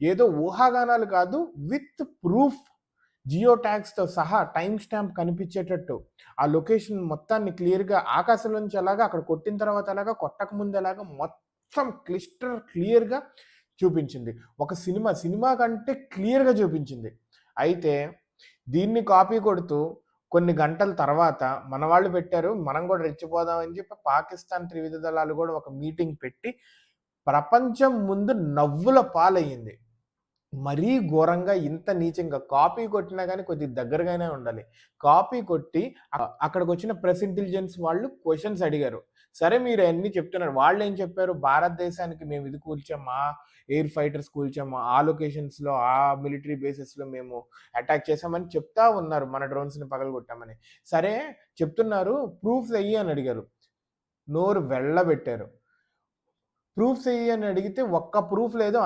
ఏదో ఊహాగానాలు కాదు, విత్ ప్రూఫ్ జియో ట్యాగ్స్‌తో సహా టైమ్ స్టాంప్ కనిపించేటట్టు ఆ లొకేషన్ మొత్తాన్ని క్లియర్‌గా ఆకాశం నుంచి ఎలాగా, అక్కడ కొట్టిన తర్వాత ఎలాగా, కొట్టకముందు ఎలాగా మొత్తం క్లియర్‌గా చూపించింది. ఒక సినిమా కంటే క్లియర్‌గా చూపించింది. అయితే దీన్ని కాపీ కొడుతూ కొన్ని గంటల తర్వాత మనవాళ్ళు పెట్టారు. మనం గూడా రెచ్చిపోదాం అని చెప్పి పాకిస్తాన్ త్రివిధ దళాలు గూడా ఒక మీటింగ్ పెట్టి ప్రపంచం ముందు నవ్వుల పాలయ్యింది. మరీ ఘోరంగా ఇంత నీచంగా కాపీ కొట్టినా గాని కొద్దిగా దగ్గరగానే ఉండాలి. కాపీ కొట్టి అక్కడికొచ్చిన ప్రెస్ ఇంటెలిజెన్స్ వాళ్ళు క్వెషన్స్ అడిగారు. సరే మీరు అయన్నీ చెప్తున్నారు. వాళ్ళేం చెప్పారు? భారతదేశానికి మేము ఇది కూల్చాం. మా ఎయిర్ ఫైటర్స్ కూల్చాము. ఆ లొకేషన్స్‌లో, ఆ మిలిటరీ బేసెస్‌లో మేము అటాక్ చేశామని చెప్తా ఉన్నారు. మన డ్రోన్స్‌ని పగలగొట్టామని. సరే చెప్తున్నారు. ప్రూఫ్స్ ఎయ్యి అని అడిగారు. నోరు వెళ్ళబెట్టారు. ప్రూఫ్స్ ఎయ్యి అని అడిగితే ఒక్క ప్రూఫ్ లేదు.